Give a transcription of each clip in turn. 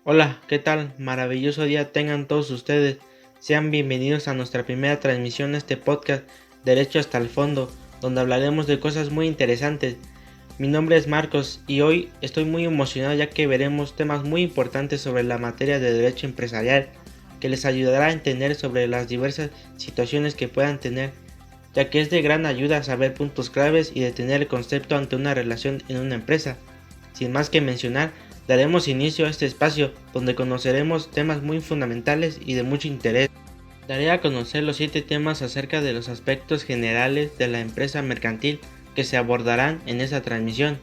Hola, ¿qué tal? Maravilloso día tengan todos ustedes. Sean bienvenidos a nuestra primera transmisión de este podcast, Derecho hasta el Fondo, donde hablaremos de cosas muy interesantes. Mi nombre es Marcos y hoy estoy muy emocionado ya que veremos temas muy importantes sobre la materia de derecho empresarial, que les ayudará a entender sobre las diversas situaciones que puedan tener, ya que es de gran ayuda saber puntos claves y detener el concepto ante una relación en una empresa. Sin más que mencionar, daremos inicio a este espacio donde conoceremos temas muy fundamentales y de mucho interés. Daré a conocer los 7 temas acerca de los aspectos generales de la empresa mercantil que se abordarán en esta transmisión.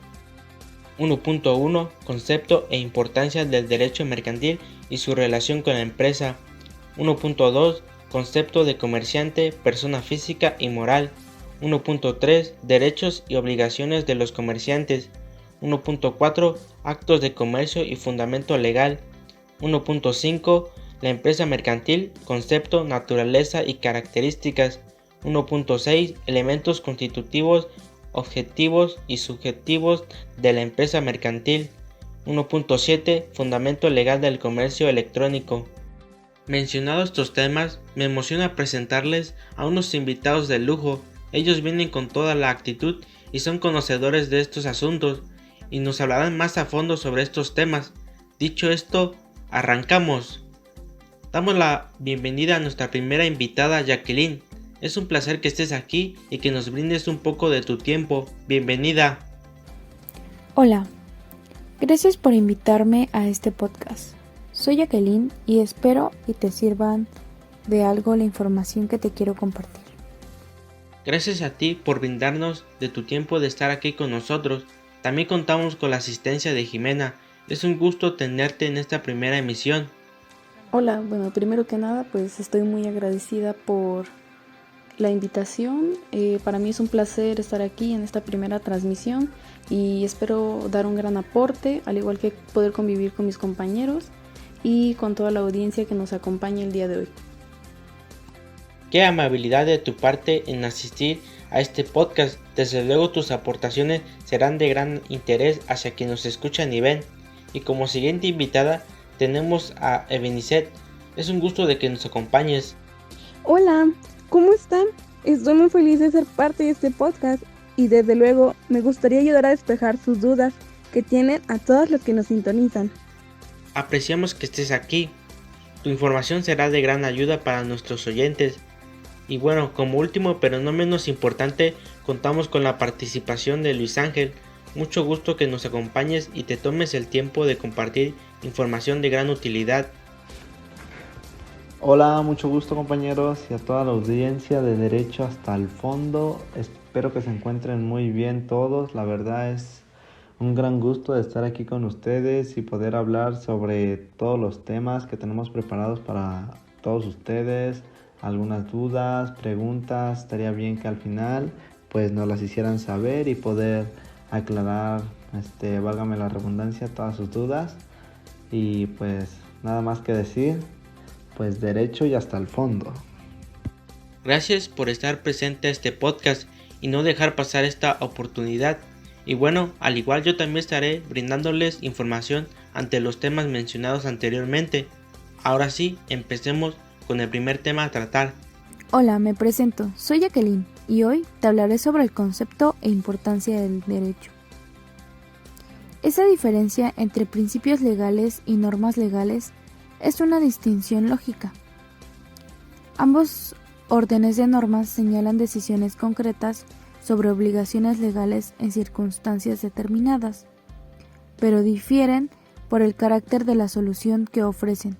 1.1 Concepto e importancia del derecho mercantil y su relación con la empresa. 1.2 Concepto de comerciante, persona física y moral. 1.3 Derechos y obligaciones de los comerciantes. 1.4 Actos de comercio y fundamento legal. 1.5 La empresa mercantil, concepto, naturaleza y características. 1.6 Elementos constitutivos, objetivos y subjetivos de la empresa mercantil. 1.7 Fundamento legal del comercio electrónico. Mencionados estos temas, me emociona presentarles a unos invitados de lujo. Ellos vienen con toda la actitud y son conocedores de estos asuntos y nos hablarán más a fondo sobre estos temas. Dicho esto, arrancamos. Damos la bienvenida a nuestra primera invitada, Jacqueline. Es un placer que estés aquí y que nos brindes un poco de tu tiempo. Bienvenida. Hola, gracias por invitarme a este podcast. Soy Jacqueline y espero y te sirvan de algo la información que te quiero compartir. Gracias a ti por brindarnos de tu tiempo de estar aquí con nosotros. También contamos con la asistencia de Jimena. Es un gusto tenerte en esta primera emisión. Hola, bueno, primero que nada, pues estoy muy agradecida por la invitación. Para mí es un placer estar aquí en esta primera transmisión y espero dar un gran aporte, al igual que poder convivir con mis compañeros y con toda la audiencia que nos acompaña el día de hoy. Qué amabilidad de tu parte en asistir a este podcast. Desde luego tus aportaciones serán de gran interés hacia quien nos escuchan y ven. Y como siguiente invitada tenemos a Ebenicet. Es un gusto de que nos acompañes. Hola, ¿cómo están? Estoy muy feliz de ser parte de este podcast y desde luego me gustaría ayudar a despejar sus dudas que tienen a todos los que nos sintonizan. Apreciamos que estés aquí. Tu información será de gran ayuda para nuestros oyentes. Y bueno, como último pero no menos importante, contamos con la participación de Luis Ángel. Mucho gusto que nos acompañes y te tomes el tiempo de compartir información de gran utilidad. Hola, mucho gusto compañeros y a toda la audiencia de Derecho hasta el Fondo. Espero que se encuentren muy bien todos. La verdad es un gran gusto de estar aquí con ustedes y poder hablar sobre todos los temas que tenemos preparados para todos ustedes. Algunas dudas, preguntas, estaría bien que al final pues nos las hicieran saber y poder aclarar, válgame la redundancia, todas sus dudas. Y pues nada más que decir, pues derecho y hasta el fondo. Gracias por estar presente a este podcast y no dejar pasar esta oportunidad. Y bueno, al igual yo también estaré brindándoles información ante los temas mencionados anteriormente. Ahora sí, empecemos con el primer tema a tratar. Hola, me presento, soy Jacqueline y hoy te hablaré sobre el concepto e importancia del derecho. Esa diferencia entre principios legales y normas legales es una distinción lógica. Ambos órdenes de normas señalan decisiones concretas sobre obligaciones legales en circunstancias determinadas, pero difieren por el carácter de la solución que ofrecen.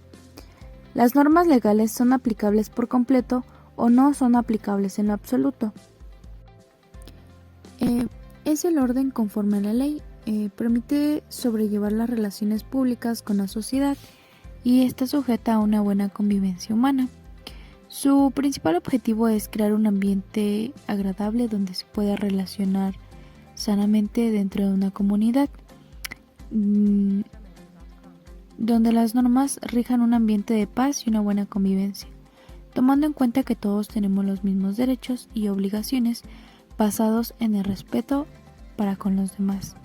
Las normas legales son aplicables por completo o no son aplicables en lo absoluto. Es el orden conforme a la ley. Permite sobrellevar las relaciones públicas con la sociedad y está sujeta a una buena convivencia humana. Su principal objetivo es crear un ambiente agradable donde se pueda relacionar sanamente dentro de una comunidad, donde las normas rijan un ambiente de paz y una buena convivencia, tomando en cuenta que todos tenemos los mismos derechos y obligaciones basados en el respeto para con los demás.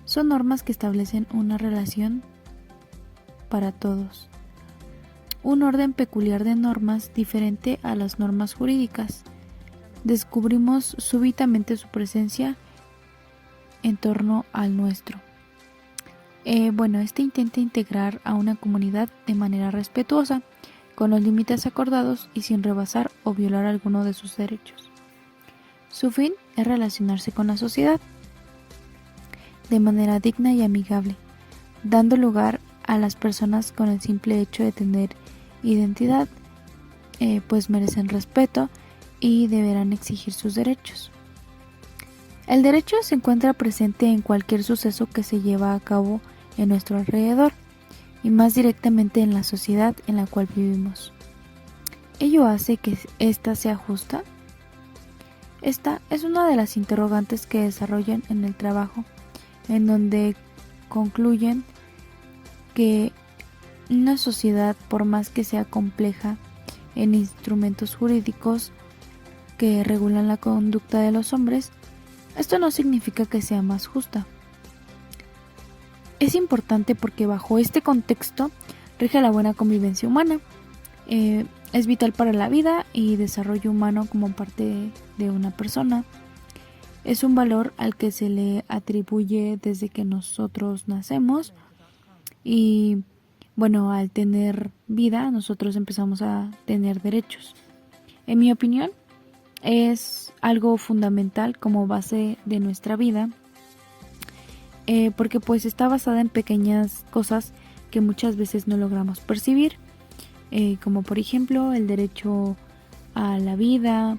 Son normas que establecen una relación para todos. Un orden peculiar de normas diferente a las normas jurídicas. Descubrimos súbitamente su presencia en torno al nuestro. Este intenta integrar a una comunidad de manera respetuosa, con los límites acordados y sin rebasar o violar alguno de sus derechos. Su fin es relacionarse con la sociedad de manera digna y amigable, dando lugar a las personas con el simple hecho de tener identidad, pues merecen respeto y deberán exigir sus derechos. El derecho se encuentra presente en cualquier suceso que se lleva a cabo en nuestro alrededor y más directamente en la sociedad en la cual vivimos. ¿Ello hace que ésta sea justa? Esta es una de las interrogantes que desarrollan en el trabajo, en donde concluyen que una sociedad, por más que sea compleja en instrumentos jurídicos que regulan la conducta de los hombres, esto no significa que sea más justa. Es importante porque bajo este contexto rige la buena convivencia humana. Es vital para la vida y desarrollo humano como parte de una persona. Es un valor al que se le atribuye desde que nosotros nacemos y al tener vida nosotros empezamos a tener derechos. En mi opinión, es algo fundamental como base de nuestra vida, porque pues está basada en pequeñas cosas que muchas veces no logramos percibir, como por ejemplo el derecho a la vida,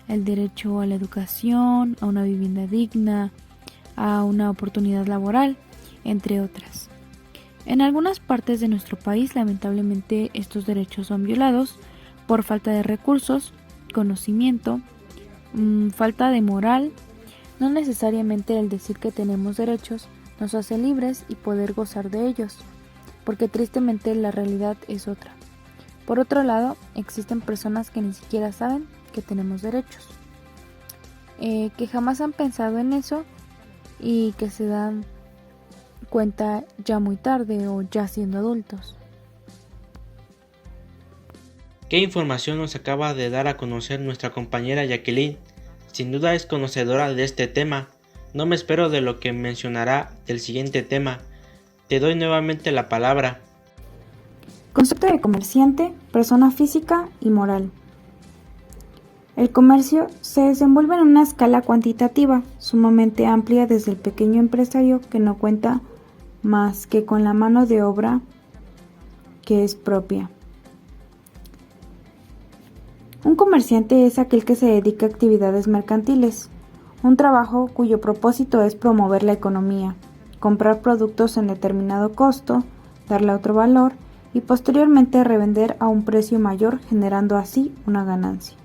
el derecho a la educación, a una vivienda digna, a una oportunidad laboral, entre otras. En algunas partes de nuestro país, lamentablemente, estos derechos son violados por falta de recursos, conocimiento, falta de moral. No necesariamente el decir que tenemos derechos nos hace libres y poder gozar de ellos, porque tristemente la realidad es otra. Por otro lado, existen personas que ni siquiera saben que tenemos derechos, que jamás han pensado en eso y que se dan cuenta ya muy tarde o ya siendo adultos. ¿Qué información nos acaba de dar a conocer nuestra compañera Jacqueline? Sin duda es conocedora de este tema. No me espero de lo que mencionará del siguiente tema. Te doy nuevamente la palabra. Concepto de comerciante, persona física y moral. El comercio se desenvuelve en una escala cuantitativa sumamente amplia, desde el pequeño empresario que no cuenta más que con la mano de obra que es propia. Un comerciante es aquel que se dedica a actividades mercantiles, un trabajo cuyo propósito es promover la economía, comprar productos en determinado costo, darle otro valor y posteriormente revender a un precio mayor, generando así una ganancia.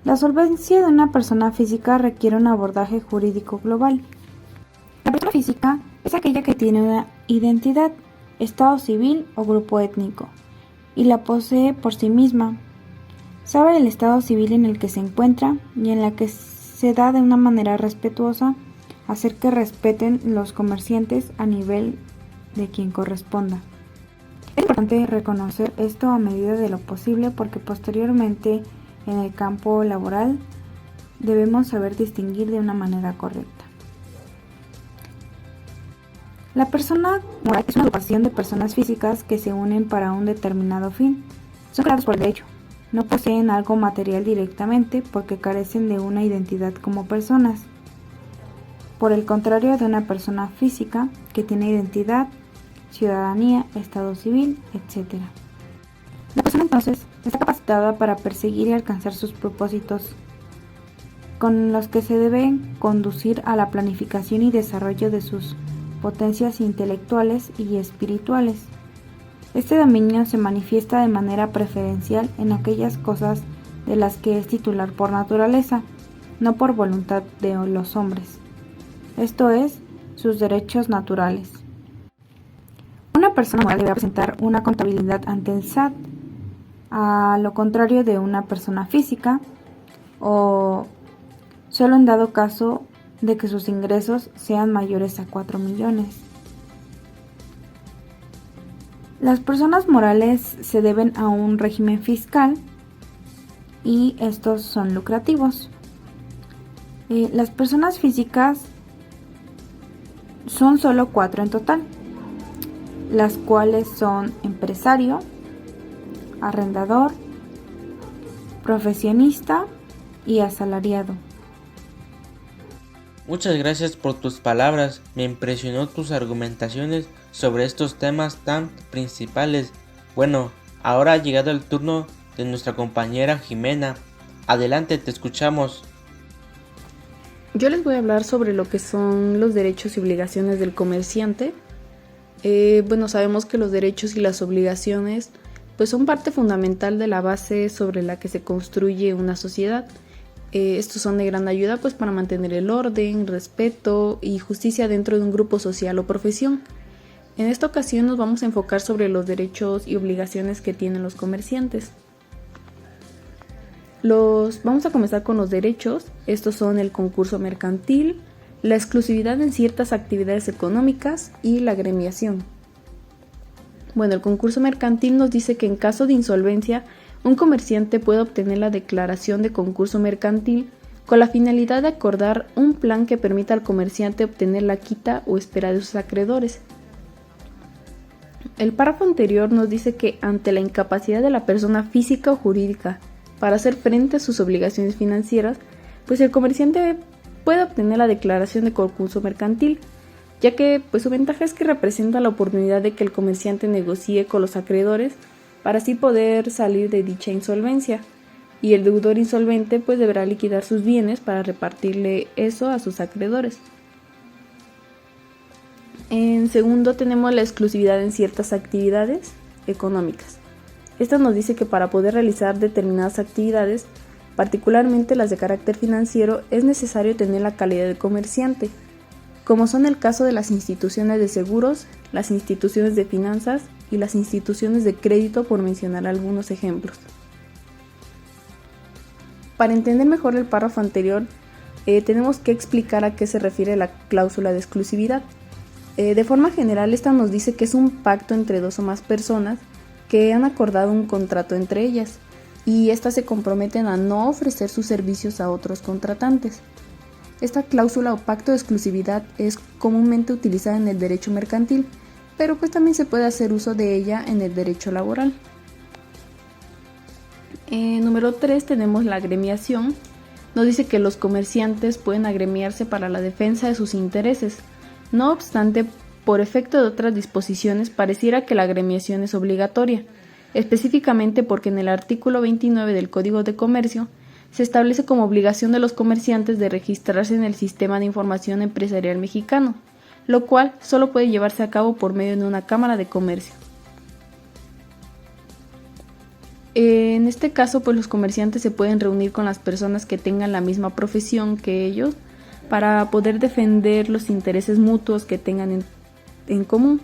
La solvencia de una persona física requiere un abordaje jurídico global. La persona física es aquella que tiene una identidad, estado civil o grupo étnico, y la posee por sí misma. Sabe el estado civil en el que se encuentra y en la que se da de una manera respetuosa, hacer que respeten los comerciantes a nivel de quien corresponda. Es importante reconocer esto a medida de lo posible, porque posteriormente en el campo laboral debemos saber distinguir de una manera correcta. La persona moral es una agrupación de personas físicas que se unen para un determinado fin. Son creados por el derecho. No poseen algo material directamente porque carecen de una identidad como personas. Por el contrario de una persona física que tiene identidad, ciudadanía, estado civil, etc. La persona entonces está capacitada para perseguir y alcanzar sus propósitos, con los que se deben conducir a la planificación y desarrollo de sus potencias intelectuales y espirituales. Este dominio se manifiesta de manera preferencial en aquellas cosas de las que es titular por naturaleza, no por voluntad de los hombres, esto es, sus derechos naturales. Una persona moral debe presentar una contabilidad ante el SAT, a lo contrario de una persona física, o solo en dado caso de que sus ingresos sean mayores a 4 millones. Las personas morales se deben a un régimen fiscal y estos son lucrativos. Las personas físicas son solo 4 en total, las cuales son empresario, arrendador, profesionista y asalariado. Muchas gracias por tus palabras, me impresionó tus argumentaciones sobre estos temas tan principales. Bueno, ahora ha llegado el turno de nuestra compañera Jimena. Adelante, te escuchamos. Yo les voy a hablar sobre lo que son los derechos y obligaciones del comerciante. Sabemos que los derechos y las obligaciones pues son parte fundamental de la base sobre la que se construye una sociedad. Estos son de gran ayuda pues para mantener el orden, respeto y justicia dentro de un grupo social o profesión. En esta ocasión nos vamos a enfocar sobre los derechos y obligaciones que tienen los comerciantes. Vamos a comenzar con los derechos. Estos son el concurso mercantil, la exclusividad en ciertas actividades económicas y la agremiación. El concurso mercantil nos dice que en caso de insolvencia, un comerciante puede obtener la declaración de concurso mercantil con la finalidad de acordar un plan que permita al comerciante obtener la quita o espera de sus acreedores. El párrafo anterior nos dice que ante la incapacidad de la persona física o jurídica para hacer frente a sus obligaciones financieras, pues el comerciante puede obtener la declaración de concurso mercantil, ya que su ventaja es que representa la oportunidad de que el comerciante negocie con los acreedores para así poder salir de dicha insolvencia, y el deudor insolvente deberá liquidar sus bienes para repartirle eso a sus acreedores. En segundo tenemos la exclusividad en ciertas actividades económicas. Esta nos dice que para poder realizar determinadas actividades, particularmente las de carácter financiero, es necesario tener la calidad de comerciante, como son el caso de las instituciones de seguros, las instituciones de finanzas y las instituciones de crédito, por mencionar algunos ejemplos. Para entender mejor el párrafo anterior, tenemos que explicar a qué se refiere la cláusula de exclusividad. De forma general, esta nos dice que es un pacto entre dos o más personas que han acordado un contrato entre ellas, y éstas se comprometen a no ofrecer sus servicios a otros contratantes. Esta cláusula o pacto de exclusividad es comúnmente utilizada en el derecho mercantil, pero también se puede hacer uso de ella en el derecho laboral. Número 3 tenemos la agremiación. Nos dice que los comerciantes pueden agremiarse para la defensa de sus intereses. No obstante, por efecto de otras disposiciones, pareciera que la agremiación es obligatoria, específicamente porque en el artículo 29 del Código de Comercio se establece como obligación de los comerciantes de registrarse en el Sistema de Información Empresarial Mexicano, lo cual solo puede llevarse a cabo por medio de una Cámara de Comercio. En este caso, los comerciantes se pueden reunir con las personas que tengan la misma profesión que ellos para poder defender los intereses mutuos que tengan en común.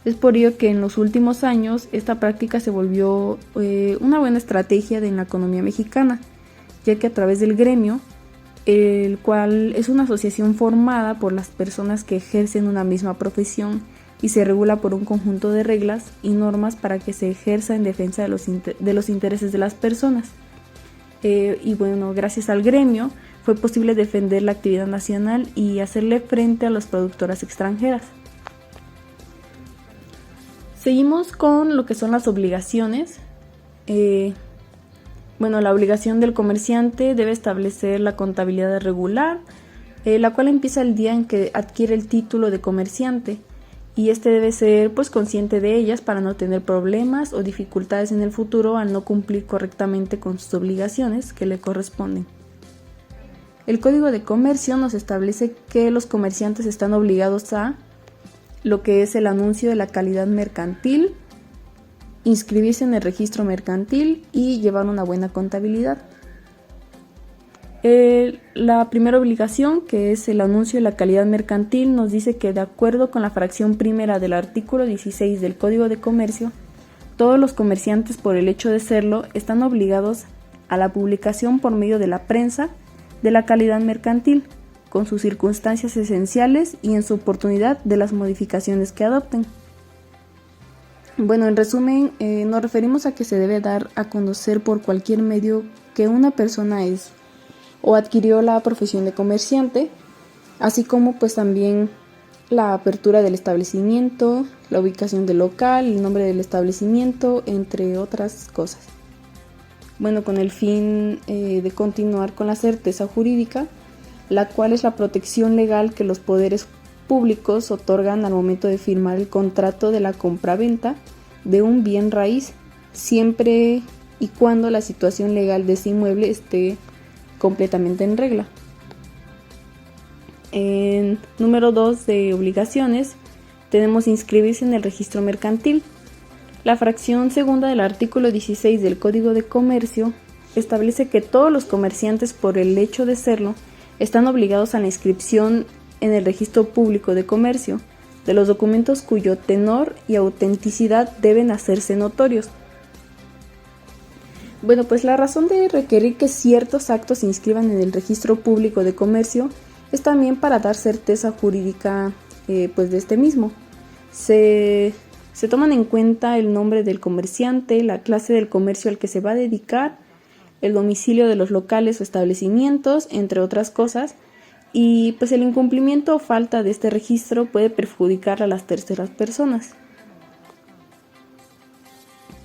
Es por ello que en los últimos años esta práctica se volvió una buena estrategia en la economía mexicana, ya que a través del gremio, el cual es una asociación formada por las personas que ejercen una misma profesión y se regula por un conjunto de reglas y normas para que se ejerza en defensa de los intereses de las personas. Gracias al gremio fue posible defender la actividad nacional y hacerle frente a las productoras extranjeras. Seguimos con lo que son las obligaciones. La obligación del comerciante debe establecer la contabilidad regular, la cual empieza el día en que adquiere el título de comerciante, y este debe ser consciente de ellas para no tener problemas o dificultades en el futuro al no cumplir correctamente con sus obligaciones que le corresponden. El Código de Comercio nos establece que los comerciantes están obligados a lo que es el anuncio de la calidad mercantil, inscribirse en el registro mercantil y llevar una buena contabilidad. La primera obligación, que es el anuncio de la calidad mercantil, nos dice que de acuerdo con la fracción primera del artículo 16 del Código de Comercio, todos los comerciantes, por el hecho de serlo, están obligados a la publicación por medio de la prensa de la calidad mercantil, con sus circunstancias esenciales y en su oportunidad de las modificaciones que adopten. Bueno, en resumen, nos referimos a que se debe dar a conocer por cualquier medio que una persona es o adquirió la profesión de comerciante, así como pues también la apertura del establecimiento, la ubicación del local, el nombre del establecimiento, entre otras cosas. Bueno, con el fin de continuar con la certeza jurídica, la cual es la protección legal que los poderes públicos otorgan al momento de firmar el contrato de la compraventa de un bien raíz, siempre y cuando la situación legal de ese inmueble esté completamente en regla. En número 2 de obligaciones tenemos inscribirse en el registro mercantil. La fracción segunda del artículo 16 del Código de Comercio establece que todos los comerciantes, por el hecho de serlo, están obligados a la inscripción en el registro público de comercio de los documentos cuyo tenor y autenticidad deben hacerse notorios. Bueno, pues la razón de requerir que ciertos actos se inscriban en el registro público de comercio es también para dar certeza jurídica pues de este mismo. Se toman en cuenta el nombre del comerciante, la clase del comercio al que se va a dedicar, el domicilio de los locales o establecimientos, entre otras cosas, y pues el incumplimiento o falta de este registro puede perjudicar a las terceras personas.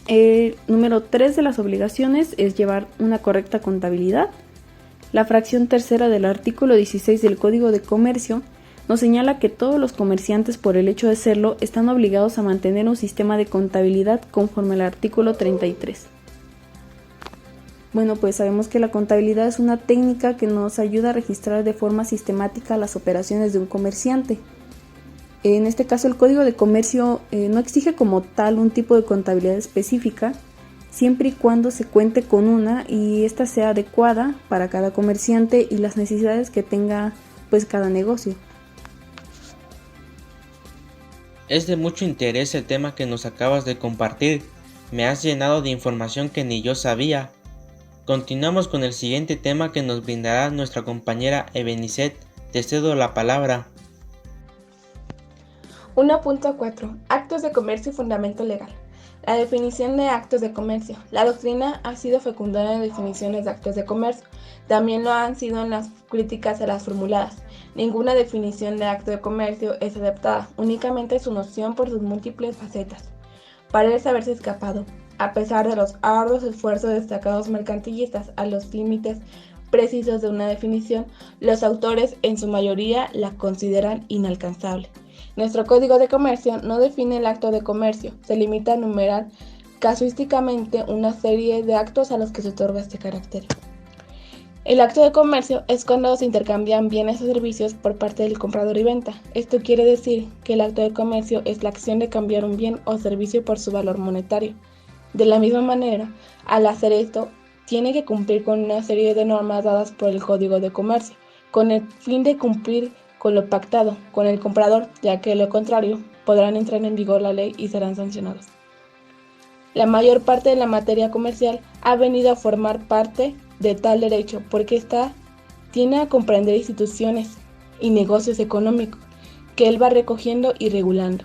El número 3 de las obligaciones es llevar una correcta contabilidad. La fracción tercera del artículo 16 del Código de Comercio nos señala que todos los comerciantes, por el hecho de serlo, están obligados a mantener un sistema de contabilidad conforme al artículo 33. Bueno, pues sabemos que la contabilidad es una técnica que nos ayuda a registrar de forma sistemática las operaciones de un comerciante. En este caso, el Código de Comercio no exige como tal un tipo de contabilidad específica, siempre y cuando se cuente con una y ésta sea adecuada para cada comerciante y las necesidades que tenga pues cada negocio. Es de mucho interés el tema que nos acabas de compartir. Me has llenado de información que ni yo sabía. Continuamos con el siguiente tema que nos brindará nuestra compañera Ebenicet. Te cedo la palabra. 1.4. Actos de comercio y fundamento legal. La definición de actos de comercio. La doctrina ha sido fecundada en definiciones de actos de comercio. También lo han sido en las críticas a las formuladas. Ninguna definición de acto de comercio es adaptada, únicamente su noción por sus múltiples facetas. Parece haberse escapado, a pesar de los arduos esfuerzos de destacados mercantilistas, a los límites precisos de una definición. Los autores, en su mayoría, la consideran inalcanzable. Nuestro Código de Comercio no define el acto de comercio, se limita a enumerar casuísticamente una serie de actos a los que se otorga este carácter. El acto de comercio es cuando se intercambian bienes o servicios por parte del comprador y venta. Esto quiere decir que el acto de comercio es la acción de cambiar un bien o servicio por su valor monetario. De la misma manera, al hacer esto, tiene que cumplir con una serie de normas dadas por el Código de Comercio, con el fin de cumplir con lo pactado con el comprador, ya que de lo contrario podrán entrar en vigor la ley y serán sancionados. La mayor parte de la materia comercial ha venido a formar parte de tal derecho porque ésta tiene a comprender instituciones y negocios económicos que él va recogiendo y regulando.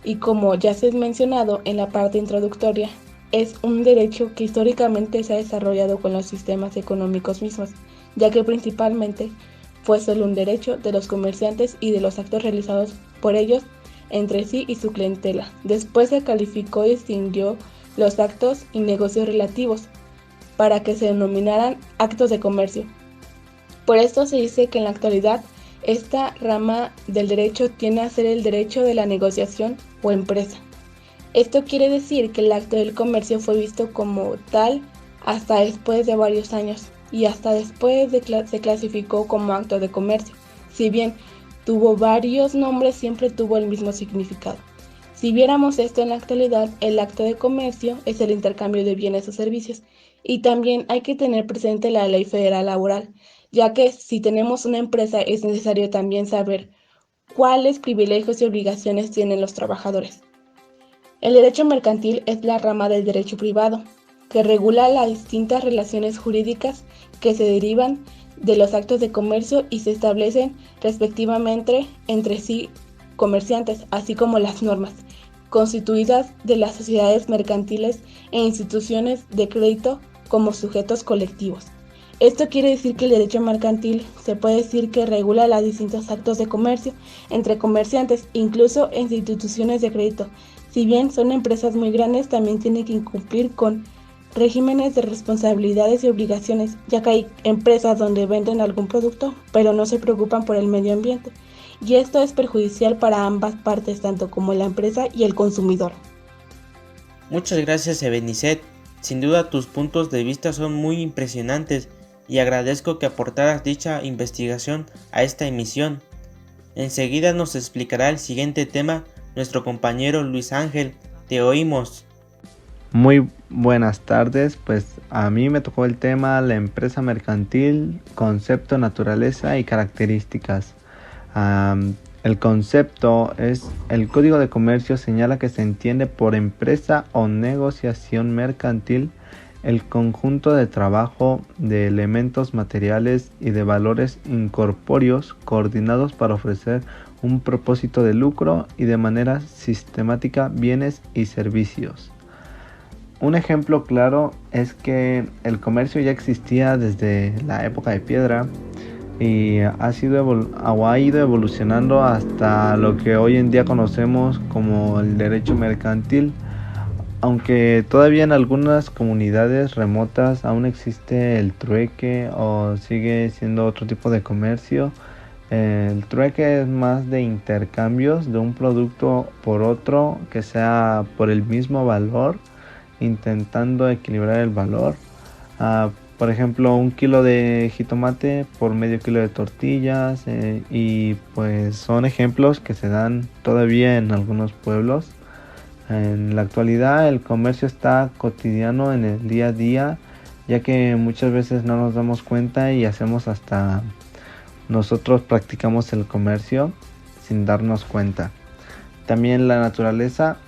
Y como ya se ha mencionado en la parte introductoria, es un derecho que históricamente se ha desarrollado con los sistemas económicos mismos, ya que principalmente fue solo un derecho de los comerciantes y de los actos realizados por ellos entre sí y su clientela. Después se calificó y distinguió los actos y negocios relativos para que se denominaran actos de comercio. Por esto se dice que en la actualidad esta rama del derecho tiende a ser el derecho de la negociación o empresa. Esto quiere decir que el acto del comercio fue visto como tal hasta después de varios años y hasta después se clasificó como acto de comercio. Si bien tuvo varios nombres, siempre tuvo el mismo significado. Si viéramos esto en la actualidad, el acto de comercio es el intercambio de bienes o servicios. Y también hay que tener presente la Ley Federal Laboral, ya que si tenemos una empresa es necesario también saber cuáles privilegios y obligaciones tienen los trabajadores. El derecho mercantil es la rama del derecho privado, que regula las distintas relaciones jurídicas que se derivan de los actos de comercio y se establecen respectivamente entre sí comerciantes, así como las normas constituidas de las sociedades mercantiles e instituciones de crédito como sujetos colectivos. Esto quiere decir que el derecho mercantil se puede decir que regula los distintos actos de comercio entre comerciantes, incluso en instituciones de crédito. Si bien son empresas muy grandes, también tienen que cumplir con regímenes de responsabilidades y obligaciones, ya que hay empresas donde venden algún producto, pero no se preocupan por el medio ambiente. Y esto es perjudicial para ambas partes, tanto como la empresa y el consumidor. Muchas gracias, Ebenicet. Sin duda tus puntos de vista son muy impresionantes y agradezco que aportaras dicha investigación a esta emisión. Enseguida nos explicará el siguiente tema nuestro compañero Luis Ángel. Te oímos. Muy buenas tardes, pues a mí me tocó el tema la empresa mercantil, concepto, naturaleza y características. El concepto es: el Código de Comercio señala que se entiende por empresa o negociación mercantil el conjunto de trabajo de elementos materiales y de valores incorpóreos coordinados para ofrecer un propósito de lucro y de manera sistemática bienes y servicios. Un ejemplo claro es que el comercio ya existía desde la época de piedra y ha ido evolucionando hasta lo que hoy en día conocemos como el derecho mercantil. Aunque todavía en algunas comunidades remotas aún existe el trueque o sigue siendo otro tipo de comercio, el trueque es más de intercambios de un producto por otro que sea por el mismo valor, intentando equilibrar el valor. Por ejemplo, 1 kilo de jitomate por medio kilo de tortillas, y pues son ejemplos que se dan todavía en algunos pueblos. En la actualidad el comercio está cotidiano en el día a día, ya que muchas veces no nos damos cuenta y hasta nosotros practicamos el comercio sin darnos cuenta. También la naturaleza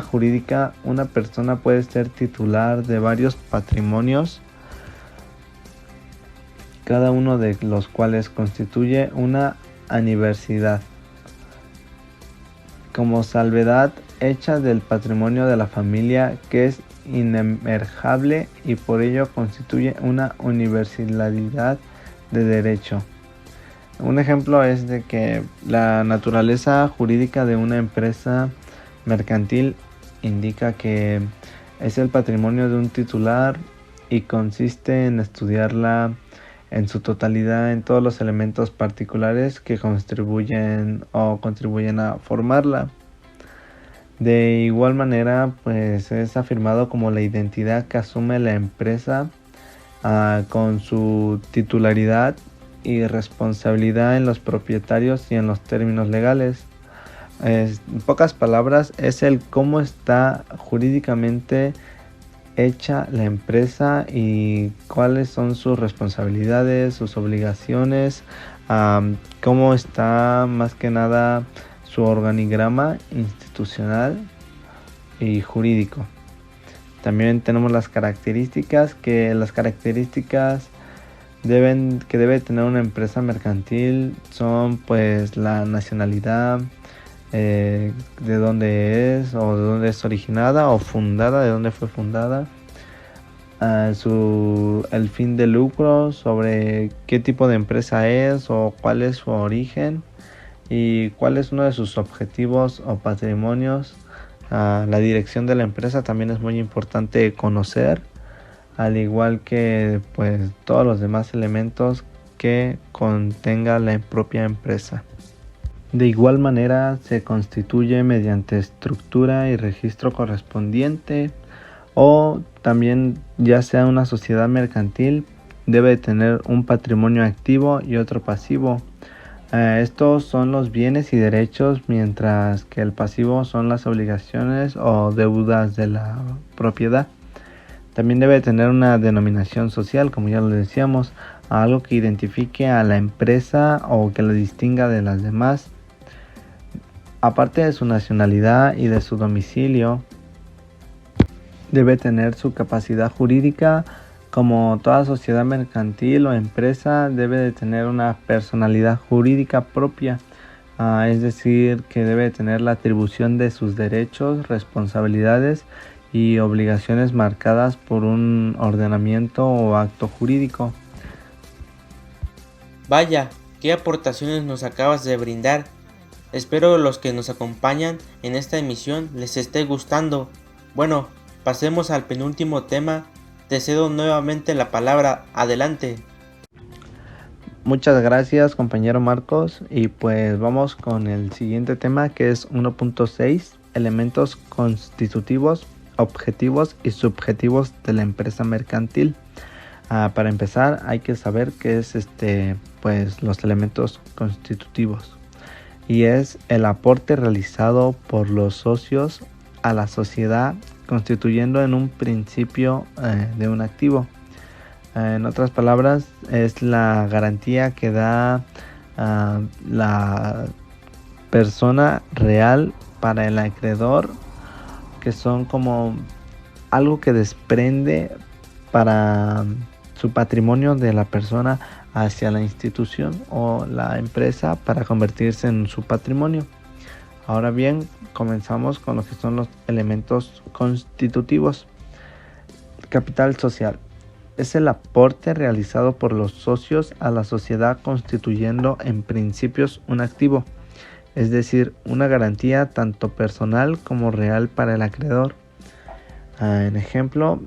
jurídica: una persona puede ser titular de varios patrimonios, cada uno de los cuales constituye una universidad, como salvedad hecha del patrimonio de la familia, que es inemergible y por ello constituye una universalidad de derecho. Un ejemplo es de que la naturaleza jurídica de una empresa mercantil indica que es el patrimonio de un titular y consiste en estudiarla en su totalidad en todos los elementos particulares que contribuyen a formarla. De igual manera, pues es afirmado como la identidad que asume la empresa con su titularidad y responsabilidad en los propietarios y en los términos legales. En pocas palabras, es el cómo está jurídicamente hecha la empresa y cuáles son sus responsabilidades, sus obligaciones, cómo está más que nada su organigrama institucional y jurídico. También tenemos las características, que debe tener una empresa mercantil son pues la nacionalidad, de dónde es o de dónde es originada o fundada, de dónde fue fundada, el fin de lucro, sobre qué tipo de empresa es o cuál es su origen y cuál es uno de sus objetivos o patrimonios. La dirección de la empresa también es muy importante conocer, al igual que pues todos los demás elementos que contenga la propia empresa. De igual manera se constituye mediante estructura y registro correspondiente, o también ya sea una sociedad mercantil debe tener un patrimonio activo y otro pasivo. Estos son los bienes y derechos, mientras que el pasivo son las obligaciones o deudas de la propiedad. También debe tener una denominación social, como ya lo decíamos, algo que identifique a la empresa o que la distinga de las demás. Aparte de su nacionalidad y de su domicilio, debe tener su capacidad jurídica. Como toda sociedad mercantil o empresa, debe de tener una personalidad jurídica propia, es decir, que debe tener la atribución de sus derechos, responsabilidades y obligaciones marcadas por un ordenamiento o acto jurídico. Vaya, qué aportaciones nos acabas de brindar. Espero los que nos acompañan en esta emisión les esté gustando. Bueno, pasemos al penúltimo tema. Te cedo nuevamente la palabra. Adelante. Muchas gracias, compañero Marcos, y pues vamos con el siguiente tema, que es 1.6, elementos constitutivos, objetivos y subjetivos de la empresa mercantil. Para empezar hay que saber qué es pues los elementos constitutivos, y es el aporte realizado por los socios a la sociedad, constituyendo en un principio de un activo. En otras palabras, es la garantía que da la persona real para el acreedor, que son como algo que desprende para su patrimonio de la persona hacia la institución o la empresa para convertirse en su patrimonio. Ahora bien, comenzamos con lo que son los elementos constitutivos. Capital social. Es el aporte realizado por los socios a la sociedad, constituyendo en principios un activo, es decir, una garantía tanto personal como real para el acreedor. En ejemplo,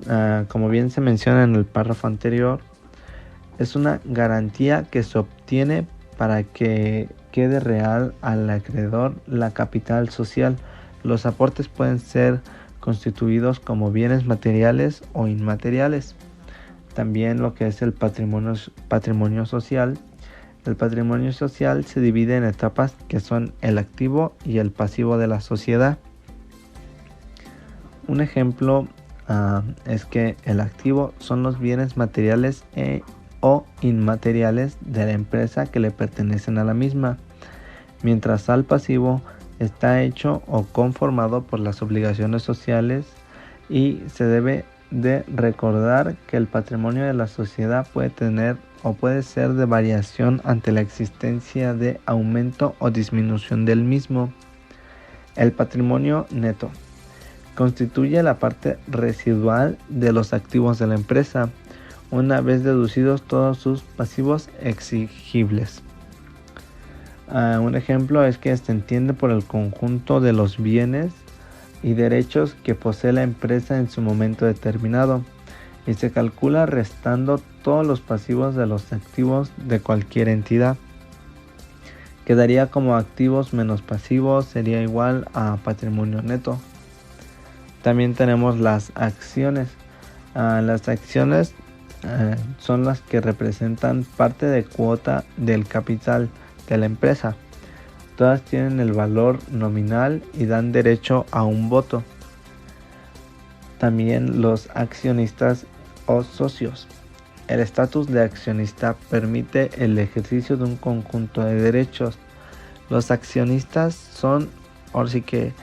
como bien se menciona en el párrafo anterior, es una garantía que se obtiene para que quede real al acreedor la capital social. Los aportes pueden ser constituidos como bienes materiales o inmateriales. También lo que es el patrimonio social. El patrimonio social se divide en etapas que son el activo y el pasivo de la sociedad. Un ejemplo es que el activo son los bienes materiales o inmateriales de la empresa que le pertenecen a la misma, mientras al pasivo está hecho o conformado por las obligaciones sociales, y se debe de recordar que el patrimonio de la sociedad puede tener o puede ser de variación ante la existencia de aumento o disminución del mismo. El patrimonio neto constituye la parte residual de los activos de la empresa, una vez deducidos todos sus pasivos exigibles. Un ejemplo es que se entiende por el conjunto de los bienes y derechos que posee la empresa en su momento determinado, y se calcula restando todos los pasivos de los activos de cualquier entidad. Quedaría como activos menos pasivos sería igual a patrimonio neto. También tenemos las acciones. Las acciones son las que representan parte de cuota del capital de la empresa. Todas tienen el valor nominal y dan derecho a un voto. También los accionistas o socios. El estatus de accionista permite el ejercicio de un conjunto de derechos. Los accionistas son, ahora sí que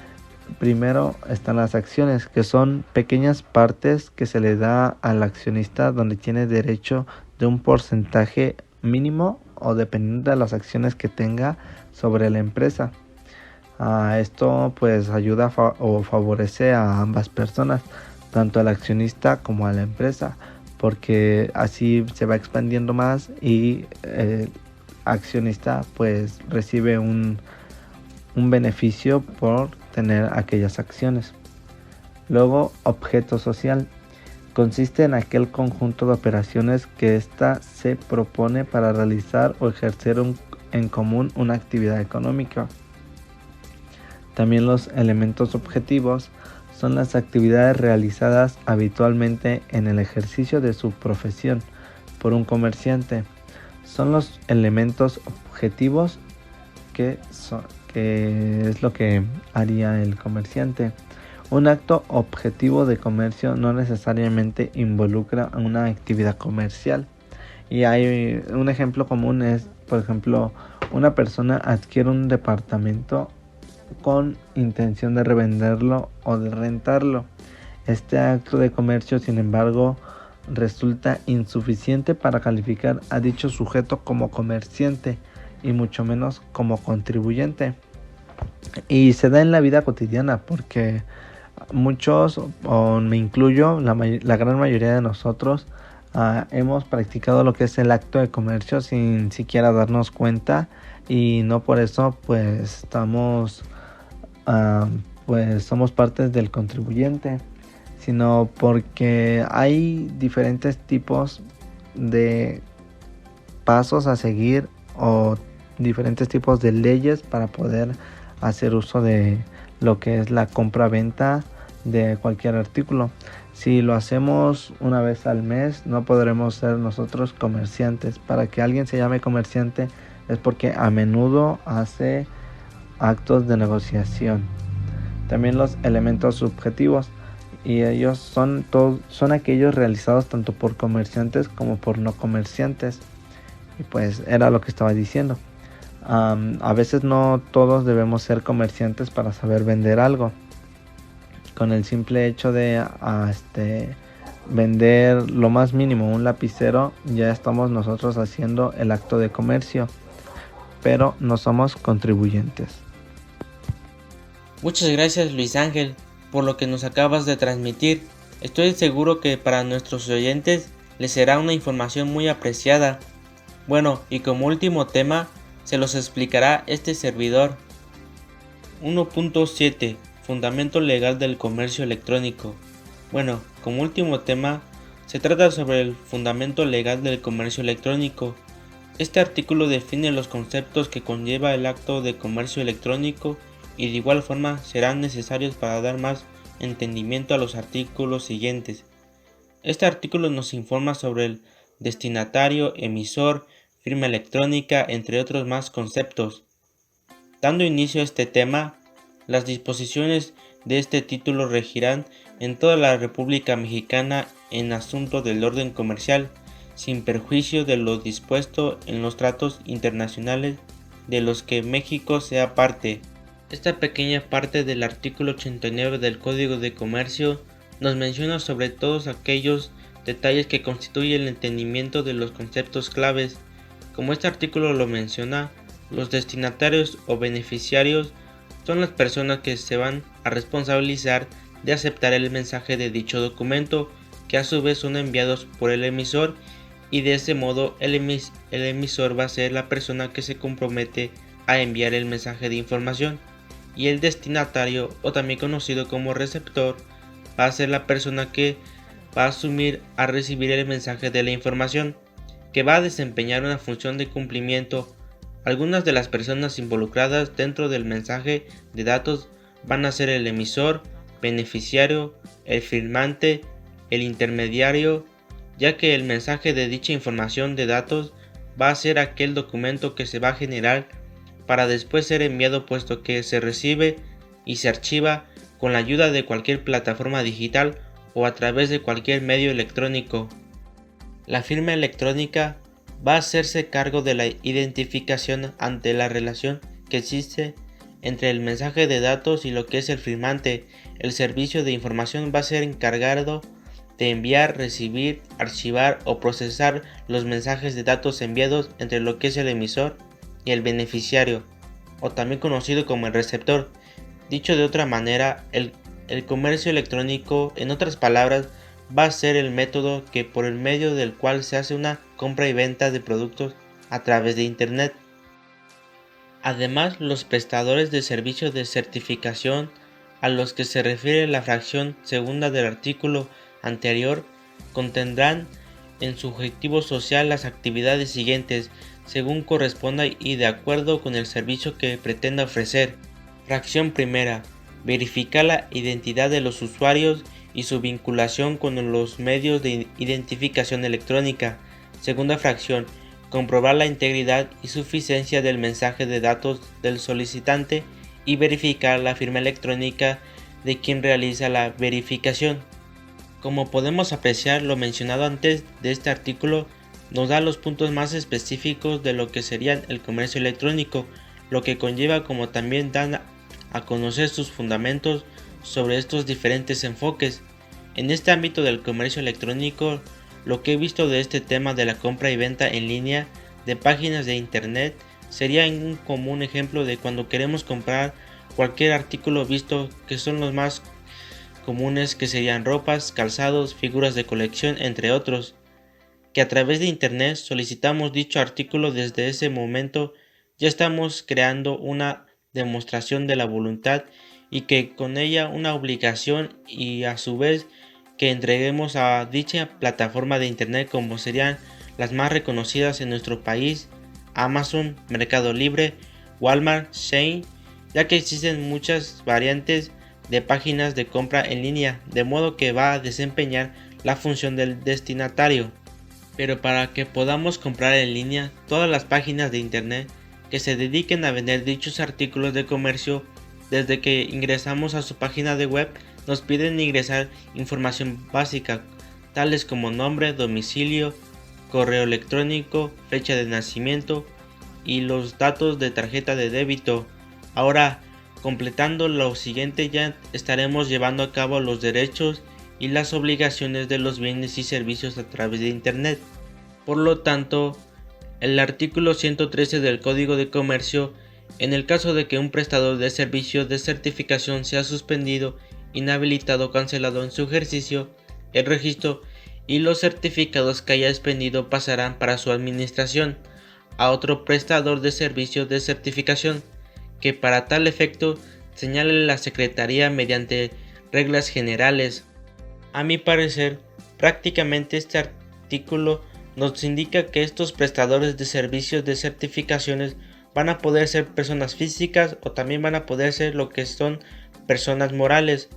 primero están las acciones, que son pequeñas partes que se le da al accionista, donde tiene derecho de un porcentaje mínimo o dependiendo de las acciones que tenga sobre la empresa. Esto pues ayuda o favorece a ambas personas, tanto al accionista como a la empresa, porque así se va expandiendo más y el accionista pues recibe un beneficio por tener aquellas acciones. Luego, objeto social. Consiste en aquel conjunto de operaciones que ésta se propone para realizar o ejercer en común una actividad económica. También los elementos objetivos son las actividades realizadas habitualmente en el ejercicio de su profesión por un comerciante. Son los elementos objetivos que es lo que haría el comerciante. Un acto objetivo de comercio no necesariamente involucra una actividad comercial. Y hay un ejemplo común es, por ejemplo, una persona adquiere un departamento con intención de revenderlo o de rentarlo. Este acto de comercio, sin embargo, resulta insuficiente para calificar a dicho sujeto como comerciante, y mucho menos como contribuyente. Y se da en la vida cotidiana porque muchos, o me incluyo, la gran mayoría de nosotros hemos practicado lo que es el acto de comercio sin siquiera darnos cuenta, y no por eso pues somos parte del contribuyente, sino porque hay diferentes tipos de pasos a seguir o diferentes tipos de leyes para poder hacer uso de lo que es la compra-venta de cualquier artículo. Si lo hacemos una vez al mes, no podremos ser nosotros comerciantes. Para que alguien se llame comerciante es porque a menudo hace actos de negociación. También los elementos subjetivos, y ellos son aquellos realizados tanto por comerciantes como por no comerciantes. Y pues era lo que estaba diciendo. A veces no todos debemos ser comerciantes para saber vender algo. Con el simple hecho de vender lo más mínimo, un lapicero, ya estamos nosotros haciendo el acto de comercio, pero no somos contribuyentes. Muchas gracias, Luis Ángel, por lo que nos acabas de transmitir. Estoy seguro que para nuestros oyentes les será una información muy apreciada. Bueno, y como último tema, se los explicará este servidor. 1.7 Fundamento legal del comercio electrónico. Bueno, como último tema, se trata sobre el fundamento legal del comercio electrónico. Este artículo define los conceptos que conlleva el acto de comercio electrónico y de igual forma serán necesarios para dar más entendimiento a los artículos siguientes. Este artículo nos informa sobre el destinatario, emisor, firma electrónica, entre otros más conceptos. Dando inicio a este tema, las disposiciones de este título regirán en toda la República Mexicana en asunto del orden comercial, sin perjuicio de lo dispuesto en los tratados internacionales de los que México sea parte. Esta pequeña parte del artículo 89 del Código de Comercio nos menciona sobre todos aquellos detalles que constituyen el entendimiento de los conceptos claves. Como este artículo lo menciona, los destinatarios o beneficiarios son las personas que se van a responsabilizar de aceptar el mensaje de dicho documento, que a su vez son enviados por el emisor, y de ese modo el emisor va a ser la persona que se compromete a enviar el mensaje de información, y el destinatario, o también conocido como receptor, va a ser la persona que va a asumir a recibir el mensaje de la información, que va a desempeñar una función de cumplimiento. Algunas de las personas involucradas dentro del mensaje de datos van a ser el emisor, beneficiario, el firmante, el intermediario, ya que el mensaje de dicha información de datos va a ser aquel documento que se va a generar para después ser enviado, puesto que se recibe y se archiva con la ayuda de cualquier plataforma digital o a través de cualquier medio electrónico. La firma electrónica va a hacerse cargo de la identificación ante la relación que existe entre el mensaje de datos y lo que es el firmante. El servicio de información va a ser encargado de enviar, recibir, archivar o procesar los mensajes de datos enviados entre lo que es el emisor y el beneficiario, o también conocido como el receptor. Dicho de otra manera, el comercio electrónico, en otras palabras, va a ser el método por el medio del cual se hace una compra y venta de productos a través de Internet. Además, los prestadores de servicios de certificación, a los que se refiere la fracción segunda del artículo anterior, contendrán en su objetivo social las actividades siguientes, según corresponda y de acuerdo con el servicio que pretenda ofrecer. Fracción primera: verificar la identidad de los usuarios y su vinculación con los medios de identificación electrónica. Segunda fracción: comprobar la integridad y suficiencia del mensaje de datos del solicitante y verificar la firma electrónica de quien realiza la verificación. Como podemos apreciar, lo mencionado antes de este artículo nos da los puntos más específicos de lo que sería el comercio electrónico, lo que conlleva como también dan a conocer sus fundamentos sobre estos diferentes enfoques. En este ámbito del comercio electrónico, lo que he visto de este tema de la compra y venta en línea de páginas de internet sería un común ejemplo de cuando queremos comprar cualquier artículo visto, que son los más comunes, que serían ropas, calzados, figuras de colección, entre otros, que a través de internet solicitamos dicho artículo. Desde ese momento ya estamos creando una demostración de la voluntad y que con ella una obligación, y a su vez que entreguemos a dicha plataforma de internet, como serían las más reconocidas en nuestro país: Amazon, Mercado Libre, Walmart, Shein, ya que existen muchas variantes de páginas de compra en línea, de modo que va a desempeñar la función del destinatario. Pero para que podamos comprar en línea, todas las páginas de internet que se dediquen a vender dichos artículos de comercio, desde que ingresamos a su página de web, nos piden ingresar información básica, tales como nombre, domicilio, correo electrónico, fecha de nacimiento y los datos de tarjeta de débito. Ahora, completando lo siguiente, ya estaremos llevando a cabo los derechos y las obligaciones de los bienes y servicios a través de internet. Por lo tanto, el artículo 113 del Código de Comercio, en el caso de que un prestador de servicio de certificación sea suspendido, inhabilitado o cancelado en su ejercicio, el registro y los certificados que haya expendido pasarán para su administración a otro prestador de servicios de certificación, que para tal efecto señale la Secretaría mediante reglas generales. A mi parecer, prácticamente este artículo nos indica que estos prestadores de servicios de certificaciones van a poder ser personas físicas o también van a poder ser lo que son personas morales.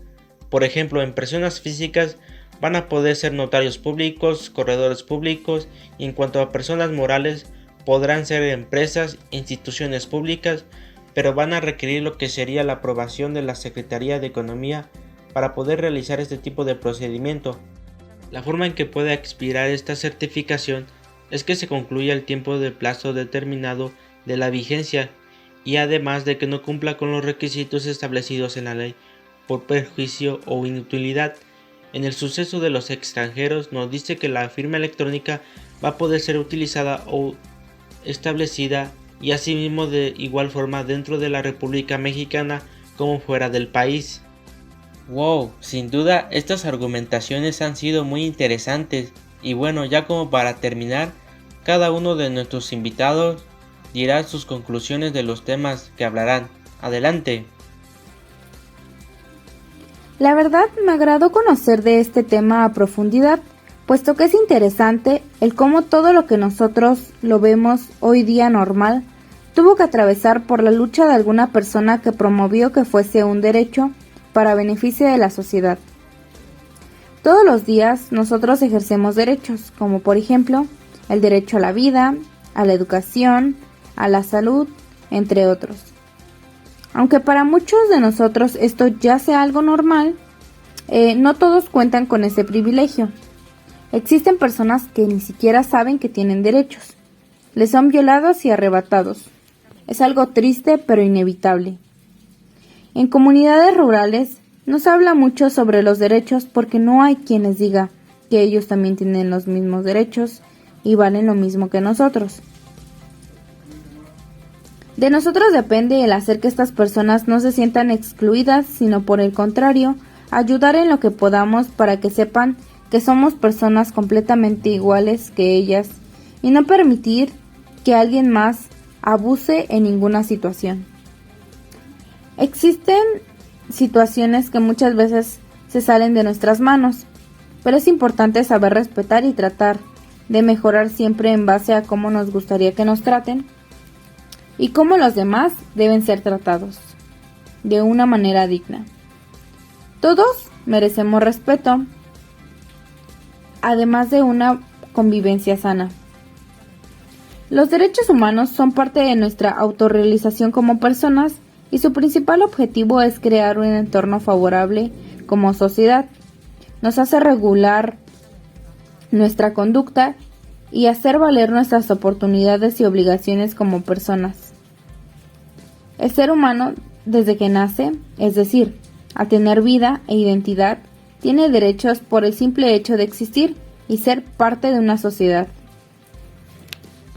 Por ejemplo, en personas físicas van a poder ser notarios públicos, corredores públicos, y en cuanto a personas morales podrán ser empresas, instituciones públicas, pero van a requerir lo que sería la aprobación de la Secretaría de Economía para poder realizar este tipo de procedimiento. La forma en que puede expirar esta certificación es que se concluya el tiempo de plazo determinado de la vigencia, y además de que no cumpla con los requisitos establecidos en la ley por perjuicio o inutilidad. En el suceso de los extranjeros, nos dice que la firma electrónica va a poder ser utilizada o establecida, y asimismo de igual forma dentro de la República Mexicana como fuera del país. Wow, sin duda estas argumentaciones han sido muy interesantes, y bueno, ya como para terminar, cada uno de nuestros invitados dirá sus conclusiones de los temas que hablarán. Adelante. La verdad me agradó conocer de este tema a profundidad, puesto que es interesante el cómo todo lo que nosotros lo vemos hoy día normal tuvo que atravesar por la lucha de alguna persona que promovió que fuese un derecho para beneficio de la sociedad. Todos los días nosotros ejercemos derechos, como por ejemplo el derecho a la vida, a la educación, a la salud, entre otros. Aunque para muchos de nosotros esto ya sea algo normal, no todos cuentan con ese privilegio. Existen personas que ni siquiera saben que tienen derechos. Les son violados y arrebatados. Es algo triste pero inevitable. En comunidades rurales no se habla mucho sobre los derechos porque no hay quien les diga que ellos también tienen los mismos derechos y valen lo mismo que nosotros. De nosotros depende el hacer que estas personas no se sientan excluidas, sino por el contrario, ayudar en lo que podamos para que sepan que somos personas completamente iguales que ellas y no permitir que alguien más abuse en ninguna situación. Existen situaciones que muchas veces se salen de nuestras manos, pero es importante saber respetar y tratar de mejorar siempre en base a cómo nos gustaría que nos traten y cómo los demás deben ser tratados, de una manera digna. Todos merecemos respeto, además de una convivencia sana. Los derechos humanos son parte de nuestra autorrealización como personas y su principal objetivo es crear un entorno favorable como sociedad. Nos hace regular nuestra conducta y hacer valer nuestras oportunidades y obligaciones como personas. El ser humano, desde que nace, es decir, al tener vida e identidad, tiene derechos por el simple hecho de existir y ser parte de una sociedad.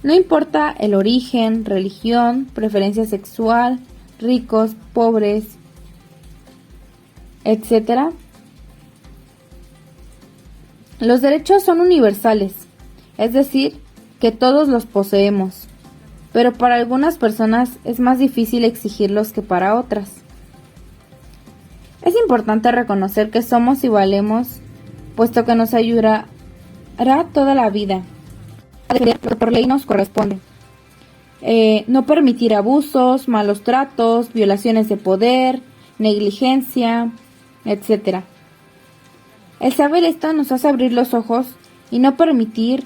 No importa el origen, religión, preferencia sexual, ricos, pobres, etc. Los derechos son universales, es decir, que todos los poseemos, pero para algunas personas es más difícil exigirlos que para otras. Es importante reconocer que somos y valemos, puesto que nos ayudará toda la vida a defender lo que por ley nos corresponde. No permitir abusos, malos tratos, violaciones de poder, negligencia, etc. El saber esto nos hace abrir los ojos y no permitir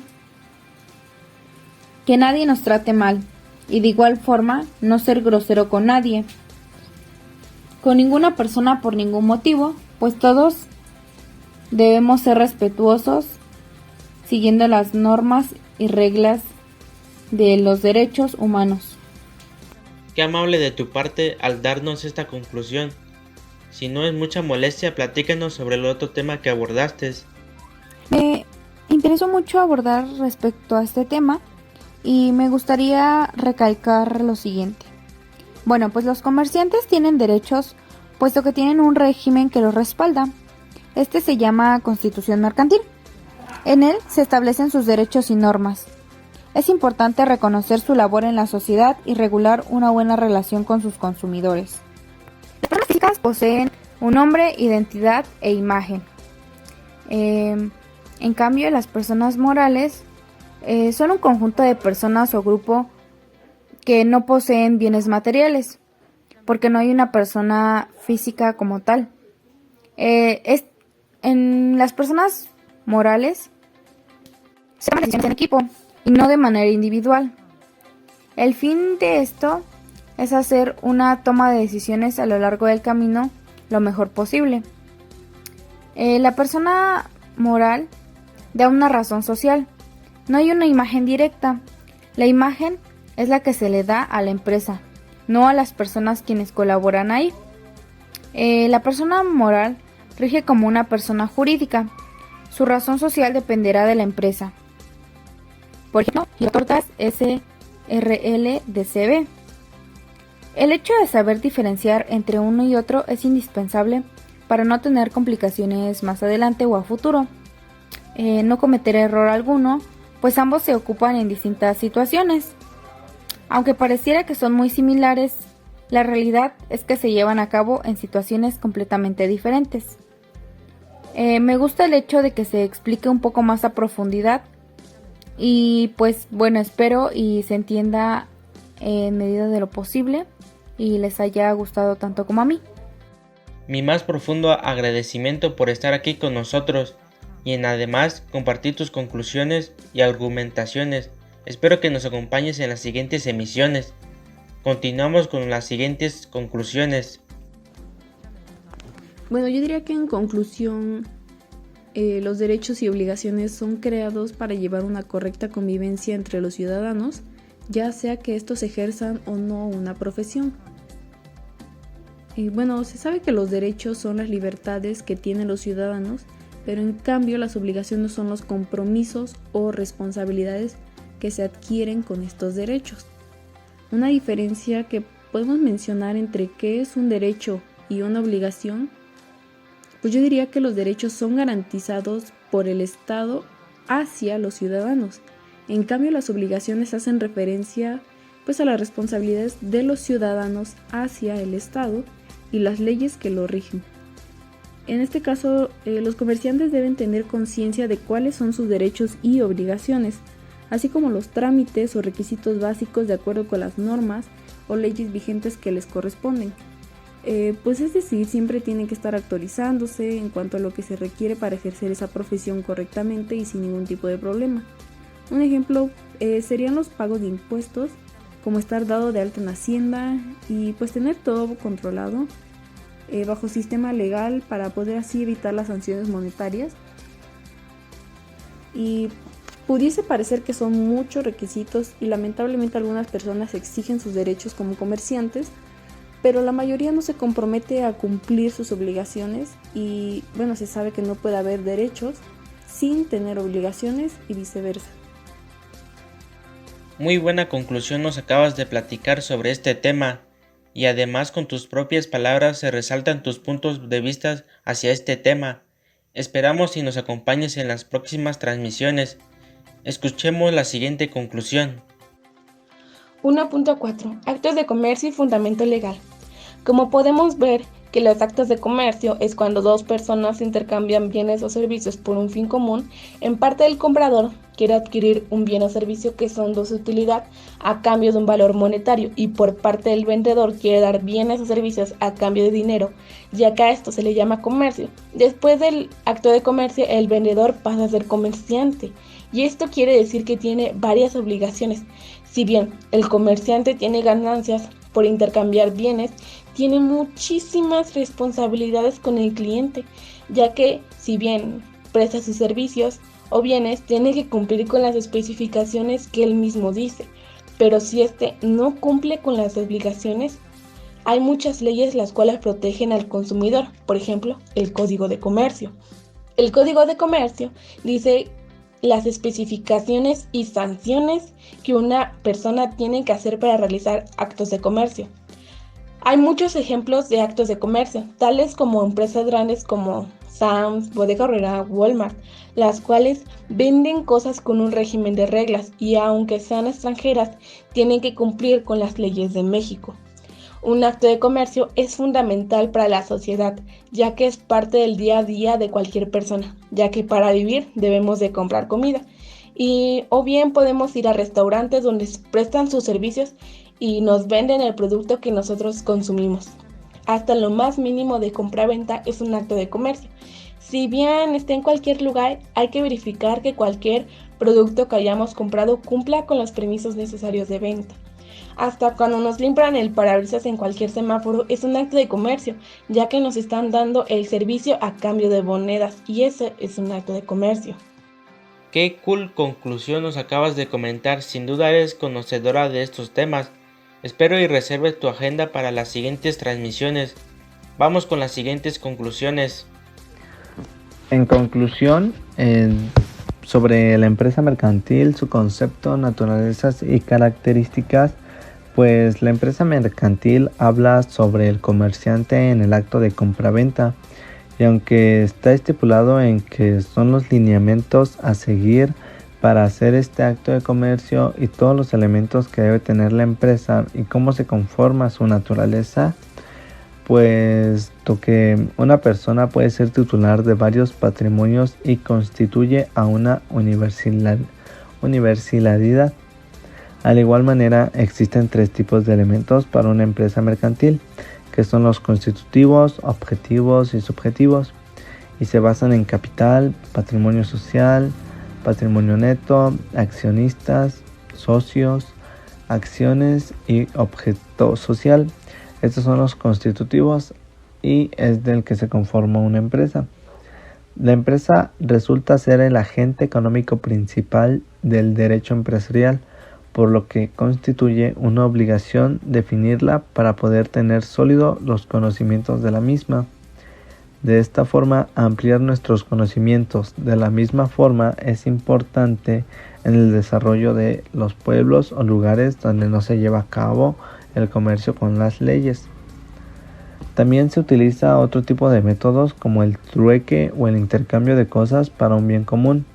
que nadie nos trate mal, y de igual forma no ser grosero con nadie, con ninguna persona por ningún motivo, pues todos debemos ser respetuosos siguiendo las normas y reglas de los derechos humanos. Qué amable de tu parte al darnos esta conclusión. Si no es mucha molestia, platícanos sobre el otro tema que abordaste. Me interesó mucho abordar respecto a este tema y me gustaría recalcar lo siguiente. Bueno, pues los comerciantes tienen derechos puesto que tienen un régimen que los respalda. Este se llama Constitución Mercantil. En él se establecen sus derechos y normas. Es importante reconocer su labor en la sociedad y regular una buena relación con sus consumidores. Las personas físicas poseen un nombre, identidad e imagen. En cambio, las personas morales son un conjunto de personas o grupo que no poseen bienes materiales, porque no hay una persona física como tal. En las personas morales se toman decisiones en equipo y no de manera individual. El fin de esto es hacer una toma de decisiones a lo largo del camino lo mejor posible. La persona moral da una razón social. No hay una imagen directa. La imagen es la que se le da a la empresa, no a las personas quienes colaboran ahí. La persona moral rige como una persona jurídica. Su razón social dependerá de la empresa. Por ejemplo, las tortas SRL de CB. El hecho de saber diferenciar entre uno y otro es indispensable para no tener complicaciones más adelante o a futuro. No cometer error alguno, pues ambos se ocupan en distintas situaciones. Aunque pareciera que son muy similares, la realidad es que se llevan a cabo en situaciones completamente diferentes. Me gusta el hecho de que se explique un poco más a profundidad y pues bueno, espero y se entienda en medida de lo posible y les haya gustado tanto como a mí. Mi más profundo agradecimiento por estar aquí con nosotros y en además compartir tus conclusiones y argumentaciones. Espero que nos acompañes en las siguientes emisiones. Continuamos con las siguientes conclusiones. Bueno, yo diría que en conclusión, los derechos y obligaciones son creados para llevar una correcta convivencia entre los ciudadanos, ya sea que estos ejerzan o no una profesión. Bueno, se sabe que los derechos son las libertades que tienen los ciudadanos, pero en cambio las obligaciones son los compromisos o responsabilidades que se adquieren con estos derechos. Una diferencia que podemos mencionar entre qué es un derecho y una obligación, pues yo diría que los derechos son garantizados por el Estado hacia los ciudadanos. En cambio, las obligaciones hacen referencia pues a las responsabilidades de los ciudadanos hacia el Estado y las leyes que lo rigen. En este caso, los comerciantes deben tener conciencia de cuáles son sus derechos y obligaciones, así como los trámites o requisitos básicos de acuerdo con las normas o leyes vigentes que les corresponden. Pues es decir, siempre tienen que estar actualizándose en cuanto a lo que se requiere para ejercer esa profesión correctamente y sin ningún tipo de problema. Un ejemplo serían los pagos de impuestos, como estar dado de alta en Hacienda y pues tener todo controlado bajo sistema legal para poder así evitar las sanciones monetarias. Y pudiese parecer que son muchos requisitos y lamentablemente algunas personas exigen sus derechos como comerciantes, pero la mayoría no se compromete a cumplir sus obligaciones y bueno, se sabe que no puede haber derechos sin tener obligaciones y viceversa. Muy buena conclusión nos acabas de platicar sobre este tema, y además con tus propias palabras se resaltan tus puntos de vista hacia este tema. Esperamos y nos acompañes en las próximas transmisiones. Escuchemos la siguiente conclusión. 1.4. Actos de comercio y fundamento legal. Como podemos ver que los actos de comercio es cuando dos personas intercambian bienes o servicios por un fin común, en parte el comprador quiere adquirir un bien o servicio que son de su utilidad a cambio de un valor monetario, y por parte del vendedor quiere dar bienes o servicios a cambio de dinero, ya que a esto se le llama comercio. Después del acto de comercio, el vendedor pasa a ser comerciante, y esto quiere decir que tiene varias obligaciones. Si bien el comerciante tiene ganancias por intercambiar bienes, tiene muchísimas responsabilidades con el cliente, ya que si bien presta sus servicios o bienes, tiene que cumplir con las especificaciones que él mismo dice, pero si éste no cumple con las obligaciones, hay muchas leyes las cuales protegen al consumidor, por ejemplo, el Código de Comercio. El Código de Comercio dice las especificaciones y sanciones que una persona tiene que hacer para realizar actos de comercio. Hay muchos ejemplos de actos de comercio, tales como empresas grandes como Sam's, Bodega Aurrera, Walmart, las cuales venden cosas con un régimen de reglas y aunque sean extranjeras, tienen que cumplir con las leyes de México. Un acto de comercio es fundamental para la sociedad, ya que es parte del día a día de cualquier persona, ya que para vivir debemos de comprar comida, o bien podemos ir a restaurantes donde prestan sus servicios y nos venden el producto que nosotros consumimos. Hasta lo más mínimo de compra-venta es un acto de comercio. Si bien esté en cualquier lugar, hay que verificar que cualquier producto que hayamos comprado cumpla con los permisos necesarios de venta. Hasta cuando nos limpian el parabrisas en cualquier semáforo es un acto de comercio, ya que nos están dando el servicio a cambio de monedas, y ese es un acto de comercio. Qué cool conclusión nos acabas de comentar, sin duda eres conocedora de estos temas. Espero y reserves tu agenda para las siguientes transmisiones. Vamos con las siguientes conclusiones. En conclusión, sobre la empresa mercantil, su concepto, naturalezas y características, pues la empresa mercantil habla sobre el comerciante en el acto de compraventa, y aunque está estipulado en que son los lineamientos a seguir para hacer este acto de comercio y todos los elementos que debe tener la empresa y cómo se conforma su naturaleza, puesto que una persona puede ser titular de varios patrimonios y constituye a una universalidad. Al igual manera, existen tres tipos de elementos para una empresa mercantil, que son los constitutivos, objetivos y subjetivos, y se basan en capital, patrimonio social, patrimonio neto, accionistas, socios, acciones y objeto social. Estos son los constitutivos y es del que se conforma una empresa. La empresa resulta ser el agente económico principal del derecho empresarial, por lo que constituye una obligación definirla para poder tener sólido los conocimientos de la misma. De esta forma, ampliar nuestros conocimientos de la misma forma es importante en el desarrollo de los pueblos o lugares donde no se lleva a cabo el comercio con las leyes. También se utiliza otro tipo de métodos como el trueque o el intercambio de cosas para un bien común.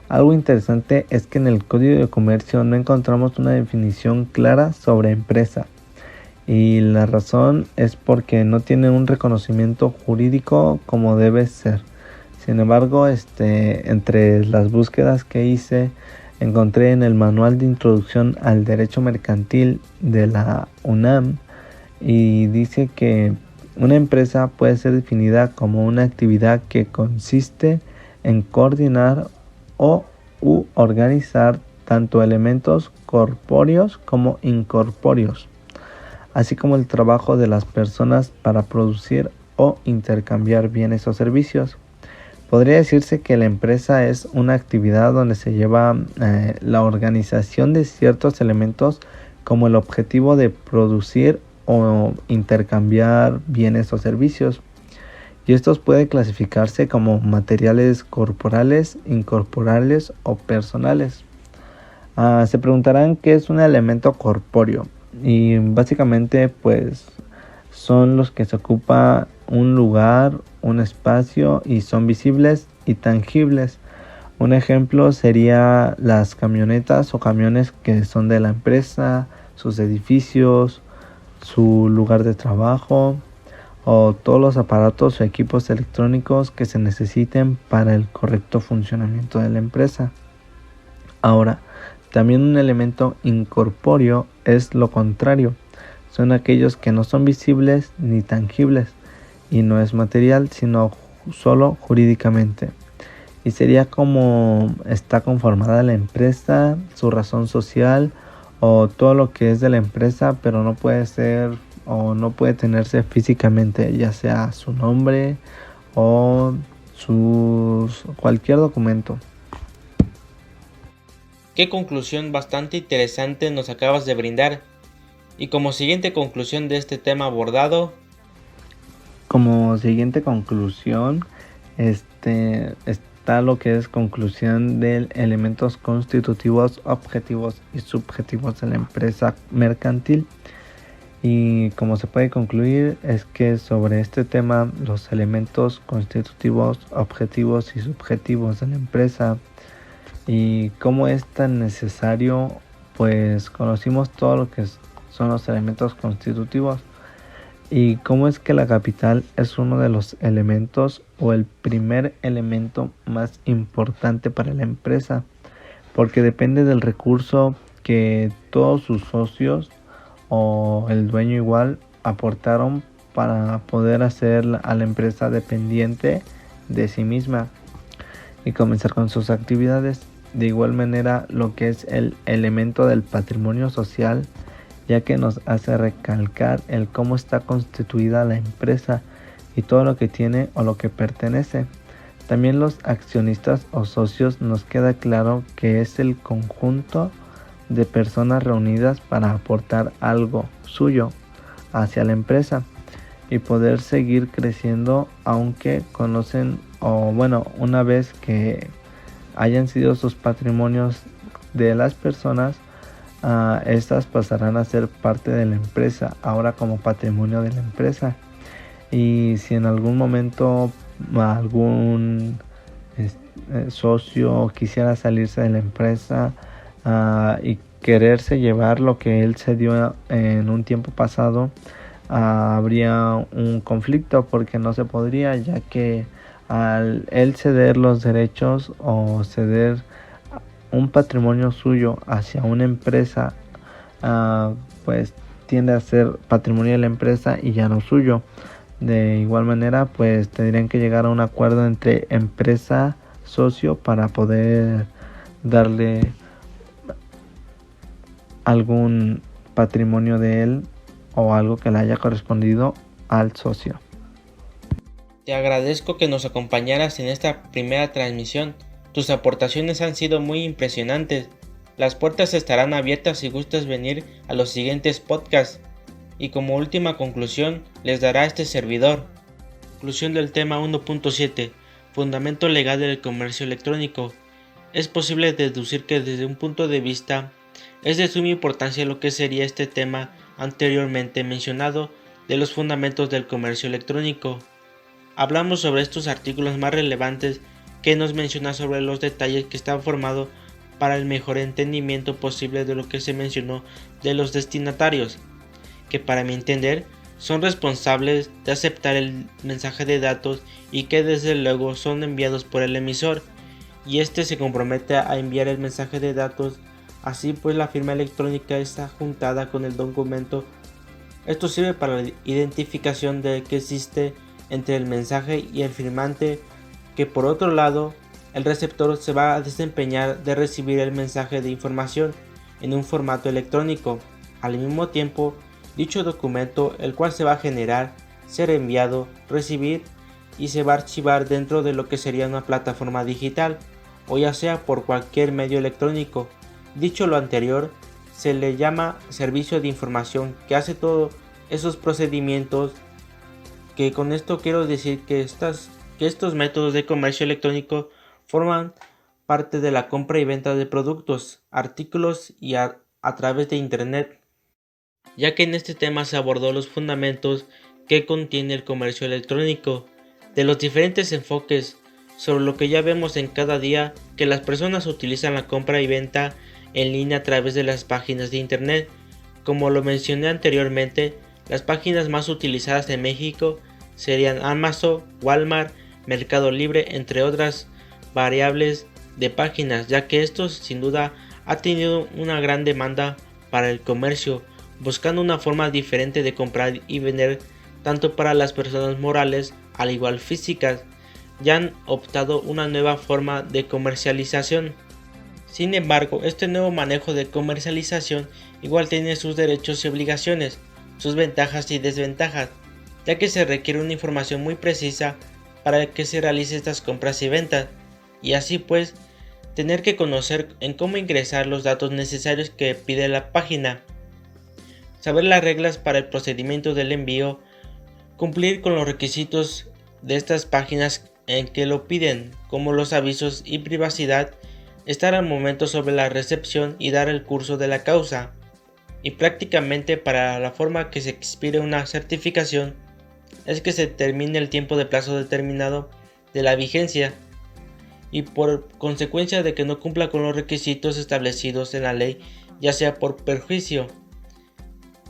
Algo interesante es que en el Código de Comercio no encontramos una definición clara sobre empresa, y la razón es porque no tiene un reconocimiento jurídico como debe ser. Sin embargo, entre las búsquedas que hice, encontré en el Manual de Introducción al Derecho Mercantil de la UNAM, y dice que una empresa puede ser definida como una actividad que consiste en coordinar u organizar tanto elementos corpóreos como incorpóreos, así como el trabajo de las personas para producir o intercambiar bienes o servicios. Podría decirse que la empresa es una actividad donde se lleva la organización de ciertos elementos como el objetivo de producir o intercambiar bienes o servicios, y estos pueden clasificarse como materiales corporales, incorporales o personales. Se preguntarán qué es un elemento corpóreo, y básicamente pues son los que se ocupa un lugar, un espacio y son visibles y tangibles. Un ejemplo sería las camionetas o camiones que son de la empresa, sus edificios, su lugar de trabajo o todos los aparatos o equipos electrónicos que se necesiten para el correcto funcionamiento de la empresa. Ahora, también un elemento incorpóreo es lo contrario. Son aquellos que no son visibles ni tangibles y no es material sino solo jurídicamente. Y sería como está conformada la empresa, su razón social o todo lo que es de la empresa, pero no puede ser o no puede tenerse físicamente, ya sea su nombre o cualquier documento. Qué conclusión bastante interesante nos acabas de brindar. Y como siguiente conclusión de este tema abordado, Como siguiente conclusión, está lo que es conclusión de elementos constitutivos, objetivos y subjetivos de la empresa mercantil. Y como se puede concluir es que sobre este tema los elementos constitutivos, objetivos y subjetivos de la empresa y cómo es tan necesario, pues conocimos todo lo que son los elementos constitutivos y cómo es que la capital es uno de los elementos o el primer elemento más importante para la empresa, porque depende del recurso que todos sus socios o el dueño igual aportaron para poder hacer a la empresa dependiente de sí misma y comenzar con sus actividades. De igual manera, lo que es el elemento del patrimonio social, ya que nos hace recalcar el cómo está constituida la empresa y todo lo que tiene o lo que pertenece. También los accionistas o socios nos queda claro que es el conjunto de personas reunidas para aportar algo suyo hacia la empresa y poder seguir creciendo, aunque conocen o bueno, una vez que hayan sido sus patrimonios de las personas, estas pasarán a ser parte de la empresa, ahora como patrimonio de la empresa. Y si en algún momento algún socio quisiera salirse de la empresa y quererse llevar lo que él se dio en un tiempo pasado, habría un conflicto porque no se podría, ya que al él ceder los derechos o ceder un patrimonio suyo hacia una empresa, pues tiende a ser patrimonio de la empresa y ya no suyo. De igual manera, pues tendrían que llegar a un acuerdo entre empresa socio para poder darle algún patrimonio de él o algo que le haya correspondido al socio. te agradezco que nos acompañaras en esta primera transmisión. Tus aportaciones han sido muy impresionantes. Las puertas estarán abiertas si gustas venir a los siguientes podcasts. Y como última conclusión, les dará este servidor. Conclusión del tema 1.7. Fundamento legal del comercio electrónico. Es posible deducir que desde un punto de vista es de suma importancia lo que sería este tema anteriormente mencionado de los fundamentos del comercio electrónico. Hablamos sobre estos artículos más relevantes que nos menciona sobre los detalles que están formados para el mejor entendimiento posible de lo que se mencionó de los destinatarios, que para mi entender son responsables de aceptar el mensaje de datos y que desde luego son enviados por el emisor, y este se compromete a enviar el mensaje de datos. Así pues, la firma electrónica está juntada con el documento. Esto sirve para la identificación de que existe entre el mensaje y el firmante, que por otro lado el receptor se va a desempeñar de recibir el mensaje de información en un formato electrónico. Al mismo tiempo, dicho documento, el cual se va a generar, ser enviado, recibir y se va a archivar dentro de lo que sería una plataforma digital, o ya sea por cualquier medio electrónico. Dicho lo anterior, se le llama servicio de información, que hace todos esos procedimientos, que con esto quiero decir que estos métodos de comercio electrónico forman parte de la compra y venta de productos, artículos y a través de Internet, ya que en este tema se abordó los fundamentos que contiene el comercio electrónico, de los diferentes enfoques sobre lo que ya vemos en cada día, que las personas utilizan la compra y venta en línea a través de las páginas de Internet. Como lo mencioné anteriormente, las páginas más utilizadas en México serían Amazon, Walmart, Mercado Libre, entre otras variables de páginas, ya que estos sin duda ha tenido una gran demanda para el comercio, buscando una forma diferente de comprar y vender tanto para las personas morales al igual físicas. Ya han optado una nueva forma de comercialización. Sin embargo, este nuevo manejo de comercialización igual tiene sus derechos y obligaciones, sus ventajas y desventajas, ya que se requiere una información muy precisa para que se realice estas compras y ventas, y así pues tener que conocer en cómo ingresar los datos necesarios que pide la página, saber las reglas para el procedimiento del envío, cumplir con los requisitos de estas páginas en que lo piden, como los avisos y privacidad, estar al momento sobre la recepción y dar el curso de la causa, y prácticamente para la forma que se expire una certificación es que se termine el tiempo de plazo determinado de la vigencia, y por consecuencia de que no cumpla con los requisitos establecidos en la ley, ya sea por perjuicio.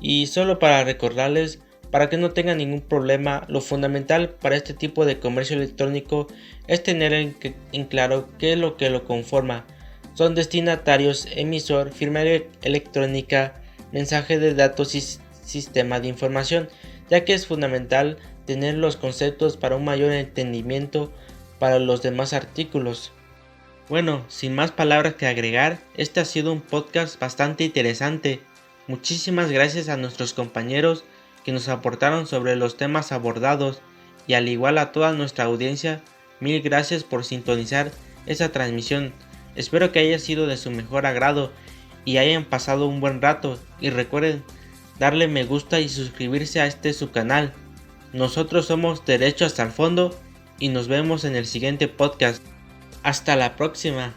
Y solo para recordarles, para que no tengan ningún problema, lo fundamental para este tipo de comercio electrónico es tener en claro qué es lo que lo conforma. Son destinatarios, emisor, firma electrónica, mensaje de datos y sistema de información, ya que es fundamental tener los conceptos para un mayor entendimiento para los demás artículos. Bueno, sin más palabras que agregar, este ha sido un podcast bastante interesante. Muchísimas gracias a nuestros compañeros que nos aportaron sobre los temas abordados, y al igual a toda nuestra audiencia, mil gracias por sintonizar esa transmisión. Espero que haya sido de su mejor agrado y hayan pasado un buen rato, y recuerden darle me gusta y suscribirse a su canal. Nosotros somos Derecho hasta el Fondo y nos vemos en el siguiente podcast. Hasta la próxima.